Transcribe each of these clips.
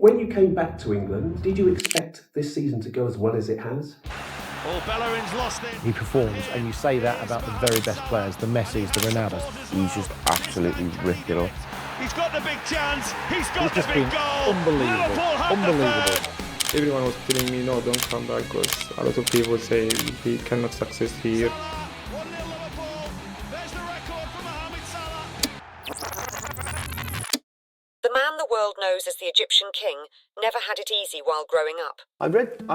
When you came back to England, did you expect this season to go as well as it has? Oh, Bellerin's lost it. He performs, and you say that about the very best players, the Messis, the Ronaldos. He's just absolutely ripped it off. He's got the big chance. He's got He's the big goal. Unbelievable. Unbelievable. Everyone was telling me, no, don't come back, because a lot of people say he cannot succeed here. 1-0 Liverpool. There's the record for Mohamed Salah. The man the world knows as the Egyptian king never had it easy while growing up. I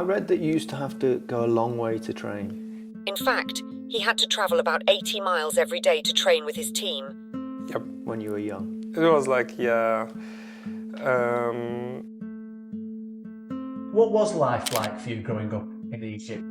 read that you used to have to go a long way to train. In fact, he had to travel about 80 miles every day to train with his team. Yep. When you were young. It was like, yeah. What was life like for you growing up in Egypt?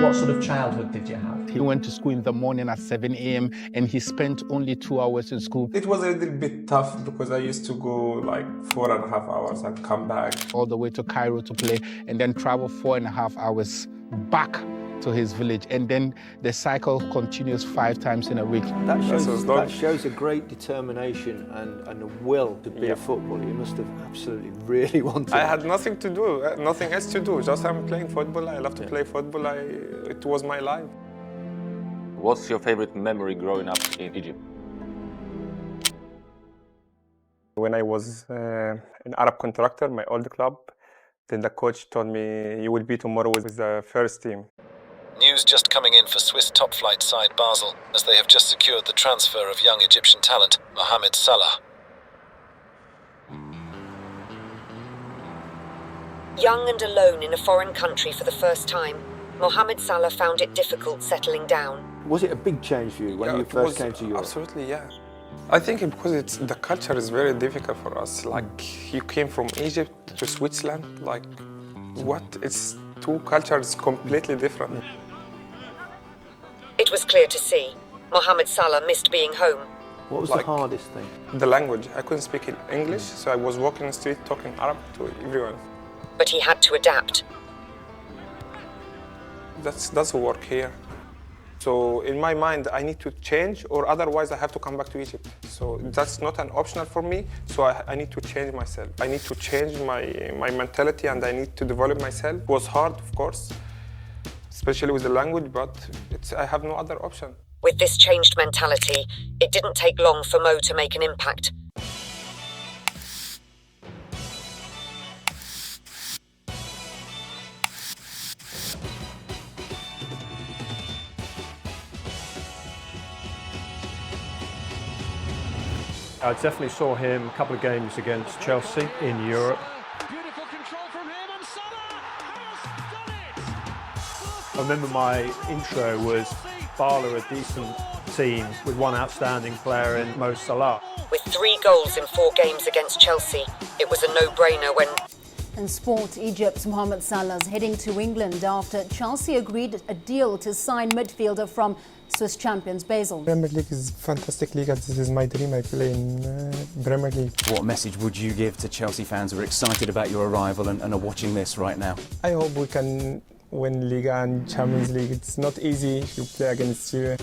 What sort of childhood did you have? He went to school in the morning at 7 a.m. and he spent only 2 hours in school. It was a little bit tough because I used to go like 4.5 hours and come back. All the way to Cairo to play and then travel 4.5 hours back to his village, and then the cycle continues 5 times in a week. That shows a great determination and a will to be a footballer. You must have absolutely really wanted I had nothing to do, nothing else to do. Just I'm playing football. I love to play football. It was my life. What's your favorite memory growing up in Egypt? When I was an Arab contractor, my old club, then the coach told me, you will be tomorrow with the first team. News just coming in for Swiss top-flight side Basel, as they have just secured the transfer of young Egyptian talent, Mohamed Salah. Young and alone in a foreign country for the first time, Mohamed Salah found it difficult settling down. Was it a big change for you when you first came to Europe? Absolutely, yeah. I think because the culture is very difficult for us. Like, you came from Egypt to Switzerland, like, what? It's two cultures completely different. It was clear to see. Mohamed Salah missed being home. What was the hardest thing? The language. I couldn't speak in English, so I was walking in the street talking Arab to everyone. But he had to adapt. That's work here. So in my mind, I need to change, or otherwise I have to come back to Egypt. So that's not an optional for me, so I need to change myself. I need to change my mentality, and I need to develop myself. It was hard, of course, especially with the language, but I have no other option. With this changed mentality, it didn't take long for Mo to make an impact. I definitely saw him a couple of games against Chelsea in Europe. Beautiful control from him, and Salah has done it! I remember my intro was Basel, a decent team with one outstanding player in Mo Salah. With 3 goals in 4 games against Chelsea, it was a no-brainer when... In sport, Egypt's Mohamed Salah is heading to England after Chelsea agreed a deal to sign midfielder from Swiss champions Basel. Premier League is a fantastic league, and this is my dream. I play in Premier League. What message would you give to Chelsea fans who are excited about your arrival and are watching this right now? I hope we can win Liga and Champions League. It's not easy to play against you.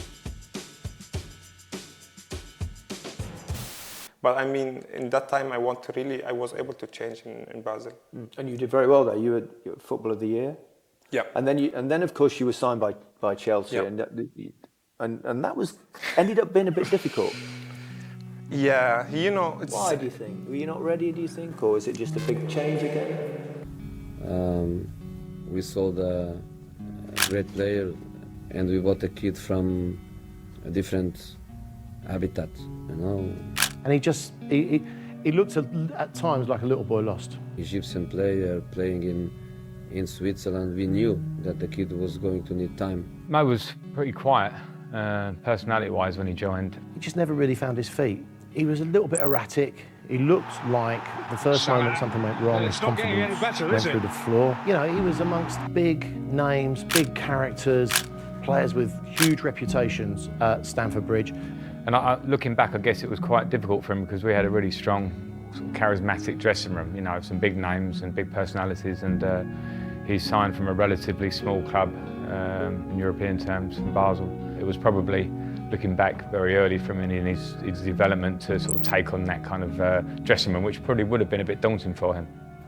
But I mean, in that time, I was able to change in Basel. And you did very well there. You were Footballer of the Year. Yeah. And then of course you were signed by Chelsea, and that was ended up being a bit difficult. Yeah, you know. Why do you think? Were you not ready? Do you think, or is it just a big change again? We sold a great player, and we bought a kid from a different habitat, you know. And he looked at times like a little boy lost. Egyptian player playing in Switzerland, we knew that the kid was going to need time. Mo was pretty quiet, personality-wise, when he joined. He just never really found his feet. He was a little bit erratic. He looked like the first moment something went wrong, his confidence went through the floor. You know, he was amongst big names, big characters, players with huge reputations at Stamford Bridge. And looking back, I guess it was quite difficult for him because we had a really strong, sort of charismatic dressing room, you know, some big names and big personalities, and he signed from a relatively small club in European terms, from Basel. It was probably looking back very early from him in his development to sort of take on that kind of dressing room, which probably would have been a bit daunting for him.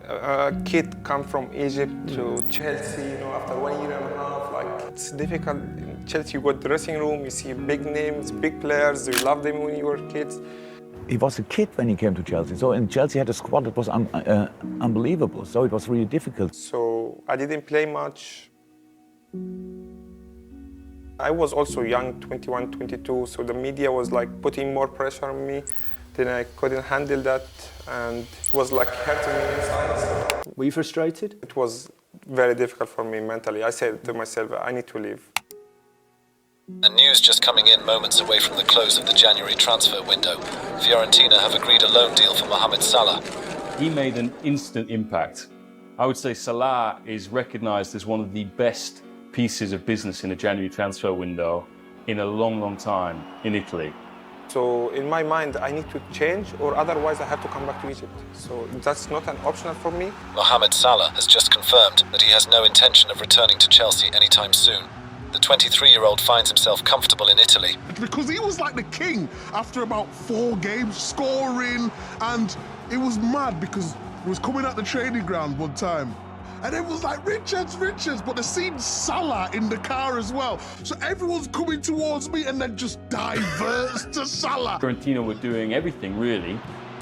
A kid come from Egypt to Chelsea, after 1 year and a half, it's difficult. In Chelsea, you got the dressing room, you see big names, big players, you love them when you were kids. He was a kid when he came to Chelsea, so in Chelsea had a squad that was unbelievable, so it was really difficult. So I didn't play much. I was also young, 21, 22, so the media was putting more pressure on me. Then I couldn't handle that, and it was hurting me inside. Were you frustrated? It was very difficult for me mentally. I said to myself, I need to leave. And news just coming in moments away from the close of the January transfer window. Fiorentina have agreed a loan deal for Mohamed Salah. He made an instant impact. I would say Salah is recognised as one of the best pieces of business in a January transfer window in a long, long time in Italy. So in my mind, I need to change, or otherwise I have to come back to Egypt. So that's not an option for me. Mohamed Salah has just confirmed that he has no intention of returning to Chelsea anytime soon. The 23-year-old finds himself comfortable in Italy. Because he was like the king after about 4 games, scoring, and it was mad because he was coming out the training ground one time. And it was like, Richards, but they seen Salah in the car as well. So everyone's coming towards me and then just diverts to Salah. Fiorentina were doing everything, really,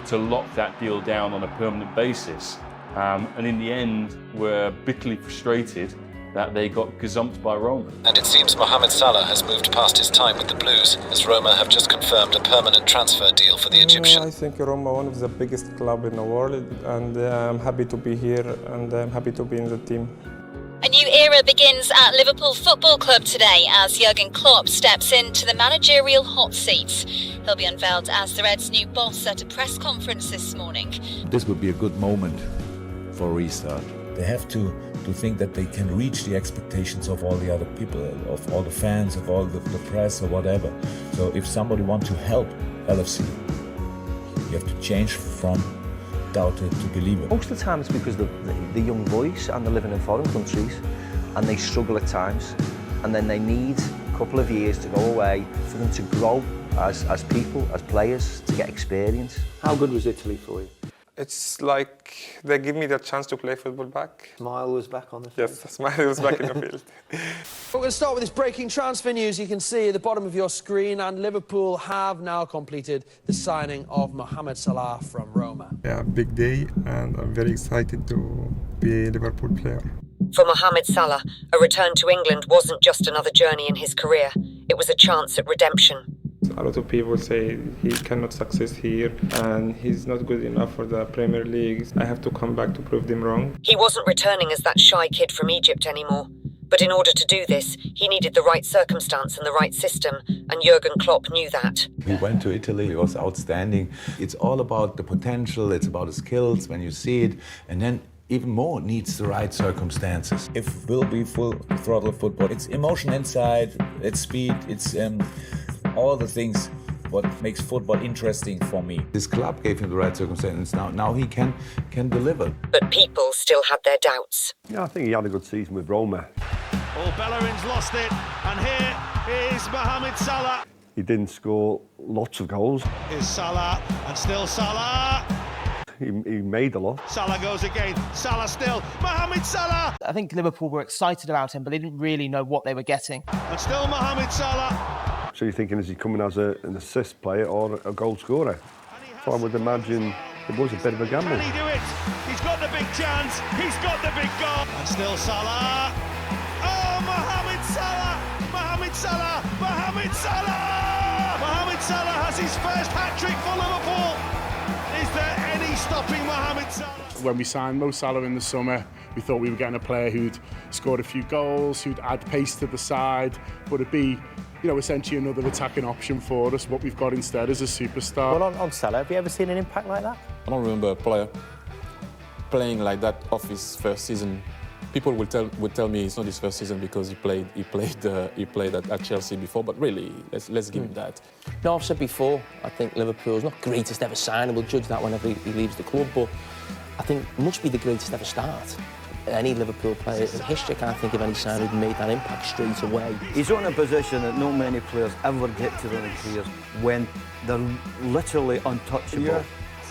to lock that deal down on a permanent basis. And in the end, were bitterly frustrated that they got gazumped by Roma. And it seems Mohamed Salah has moved past his time with the Blues, as Roma have just confirmed a permanent transfer deal for the Egyptian. I think Roma is one of the biggest clubs in the world, and I'm happy to be here, and I'm happy to be in the team. A new era begins at Liverpool Football Club today as Jurgen Klopp steps into the managerial hot seat. He'll be unveiled as the Reds' new boss at a press conference this morning. This would be a good moment for a restart. They have to think that they can reach the expectations of all the other people, of all the fans, of all the press or whatever. So if somebody wants to help LFC, you have to change from doubter to believer. Most of the time it's because the young boys and they're living in foreign countries and they struggle at times, and then they need a couple of years to go away for them to grow as people, as players, to get experience. How good was Italy for you? It's like they give me the chance to play football back. Smile was back on the field. Yes, the smile was back in the field. We're going to start with this breaking transfer news. You can see at the bottom of your screen, and Liverpool have now completed the signing of Mohamed Salah from Roma. Yeah, big day, and I'm very excited to be a Liverpool player. For Mohamed Salah, a return to England wasn't just another journey in his career. It was a chance at redemption. A lot of people say he cannot succeed here and he's not good enough for the Premier League. I have to come back to prove them wrong. He wasn't returning as that shy kid from Egypt anymore. But in order to do this, he needed the right circumstance and the right system, and Jurgen Klopp knew that. He went to Italy, he was outstanding. It's all about the potential, it's about the skills when you see it, and then even more needs the right circumstances. It will be full throttle football. It's emotion inside, it's speed, it's all the things what makes football interesting for me. This club gave him the right circumstances. Now he can deliver. But people still had their doubts. Yeah, I think he had a good season with Roma. Oh, Bellerin's lost it, and here is Mohamed Salah. He didn't score lots of goals. Is Salah, and still Salah. He made a lot. Salah goes again. Salah still. Mohamed Salah. I think Liverpool were excited about him, but they didn't really know what they were getting. And still Mohamed Salah. So you're thinking, is he coming as an assist player or a goal scorer? So I would imagine it was a bit of a gamble. Can he do it? He's got the big chance. He's got the big goal. And still Salah. Oh, Mohamed Salah. Mohamed Salah. Mohamed Salah. Mohamed Salah has his first hat-trick for Liverpool. Is there any stopping Mohamed Salah? When we signed Mo Salah in the summer, we thought we were getting a player who'd scored a few goals, who'd add pace to the side, but it'd be, essentially another attacking option for us. What we've got instead is a superstar. Well, on Salah, have you ever seen an impact like that? I don't remember a player playing like that off his first season. People would tell me it's not his first season because he played at Chelsea before. But really, let's give him that. No, I've said before, I think Liverpool's not greatest ever signing. We'll judge that whenever he leaves the club, but I think must be the greatest ever start. any Liverpool player in history. I can't think of any sign who'd made that impact straight away. He's on a position that not many players ever get to in their careers when they're literally untouchable. Yeah.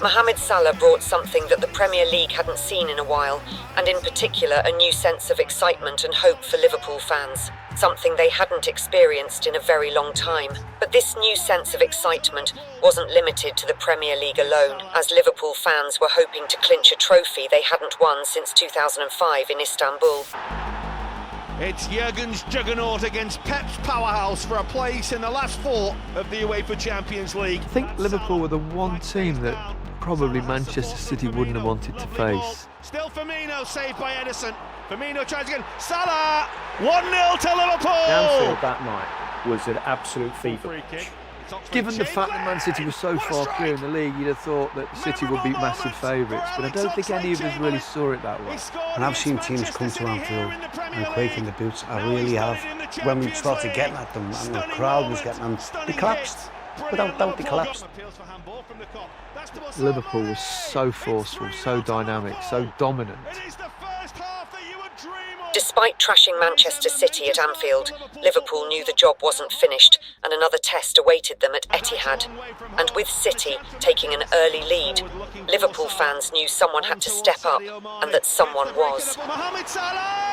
Mohamed Salah brought something that the Premier League hadn't seen in a while, and in particular a new sense of excitement and hope for Liverpool fans, something they hadn't experienced in a very long time. But this new sense of excitement wasn't limited to the Premier League alone, as Liverpool fans were hoping to clinch a trophy they hadn't won since 2005 in Istanbul. It's Jurgen's Juggernaut against Pep's Powerhouse for a place in the last four of the UEFA Champions League. I think Liverpool were the one team that probably Manchester City wouldn't have wanted to face. Still Firmino, saved by Edison. Firmino tries again. Salah! 1-0 to Liverpool! Anfield that night was an absolute fever pitch. Given the fact that Man City was so far clear in the league, you'd have thought that City would be massive favourites, but I don't think any of us really saw it that way. And I've seen teams come to Anfield and quake in the boots. I really have. When we started getting at them and the crowd was getting them, they collapsed. Without doubt, they collapsed. Liverpool was so forceful, so dynamic, so dominant. Despite trashing Manchester City at Anfield, Liverpool knew the job wasn't finished and another test awaited them at Etihad. And with City taking an early lead, Liverpool fans knew someone had to step up, and that someone was. Mohamed Salah!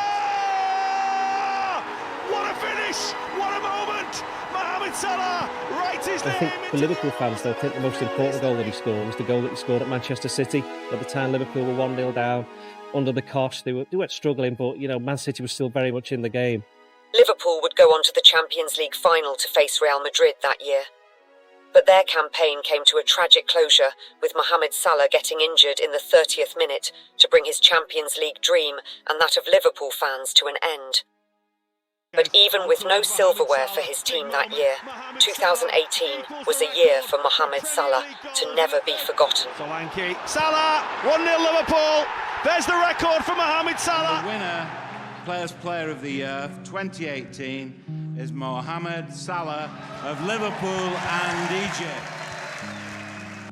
What a finish! What a moment! Mohamed Salah writes his name. I think for Liverpool fans, they'll think the most important goal that he scored was the goal that he scored at Manchester City. At the time, Liverpool were 1-0 down. Under the cosh, they weren't struggling, but Man City was still very much in the game. Liverpool would go on to the Champions League final to face Real Madrid that year. But their campaign came to a tragic closure, with Mohamed Salah getting injured in the 30th minute to bring his Champions League dream and that of Liverpool fans to an end. But even with no silverware for his team that year, 2018 was a year for Mohamed Salah to never be forgotten. Salah, 1-0 Liverpool. There's the record for Mohamed Salah. The winner, Players' Player of the Year 2018 is Mohamed Salah of Liverpool and Egypt.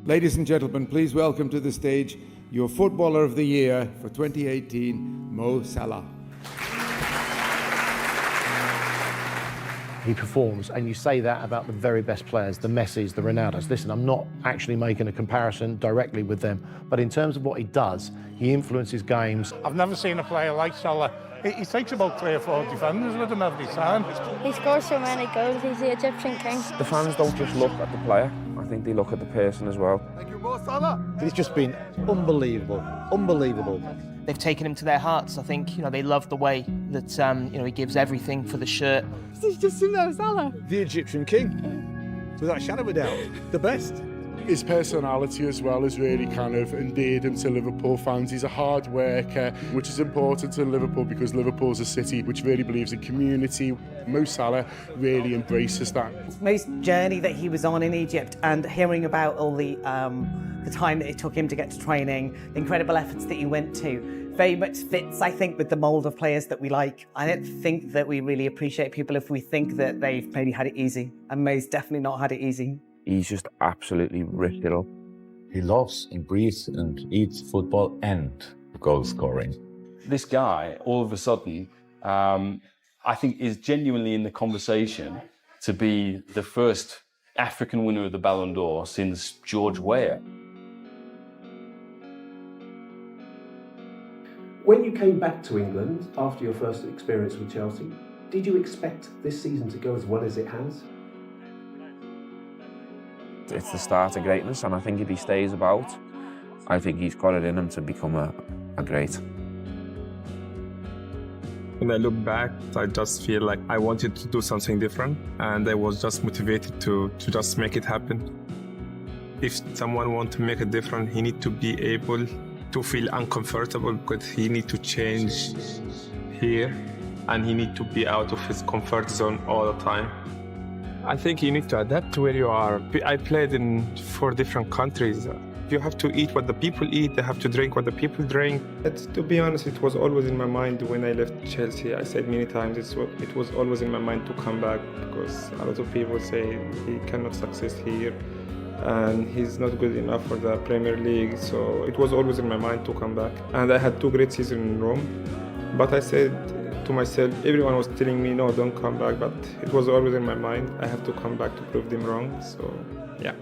Ladies and gentlemen, please welcome to the stage your Footballer of the Year for 2018, Mo Salah. He performs, and you say that about the very best players, the Messis, the Ronaldos. Listen, I'm not actually making a comparison directly with them, but in terms of what he does, he influences games. I've never seen a player like Salah. He takes about 3 or 4 defenders with him every time. He scores so many goals, he's the Egyptian king. The fans don't just look at the player, I think they look at the person as well. Thank you, Mo Salah. It's just been unbelievable, unbelievable. They've taken him to their hearts. I think, they love the way that, he gives everything for the shirt. He's just Mo Salah. The Egyptian king, without a shadow of a doubt, the best. His personality as well has really kind of endeared him to Liverpool fans. He's a hard worker, which is important to Liverpool because Liverpool's a city which really believes in community. Mo Salah really embraces that. Mo's journey that he was on in Egypt and hearing about all the time that it took him to get to training, the incredible efforts that he went to, very much fits, I think, with the mould of players that we like. I don't think that we really appreciate people if we think that they've maybe had it easy, and Mo's definitely not had it easy. He's just absolutely ripped it up. He loves and breathes and eats football and goal scoring. This guy, all of a sudden, I think is genuinely in the conversation to be the first African winner of the Ballon d'Or since George Weah. When you came back to England after your first experience with Chelsea, did you expect this season to go as well as it has? It's the start of greatness, and I think if he stays about, I think he's got it in him to become a great. When I look back, I just feel like I wanted to do something different, and I was just motivated to just make it happen. If someone wants to make a difference, he needs to be able to feel uncomfortable because he needs to change here, and he needs to be out of his comfort zone all the time. I think you need to adapt to where you are. I played in 4 different countries. You have to eat what the people eat, they have to drink what the people drink. To be honest, it was always in my mind when I left Chelsea. I said many times it was always in my mind to come back because a lot of people say he cannot succeed here. and he's not good enough for the Premier League. So it was always in my mind to come back. And I had 2 great seasons in Rome. But I said to myself, everyone was telling me, no, don't come back. But it was always in my mind, I have to come back to prove them wrong. So, yeah.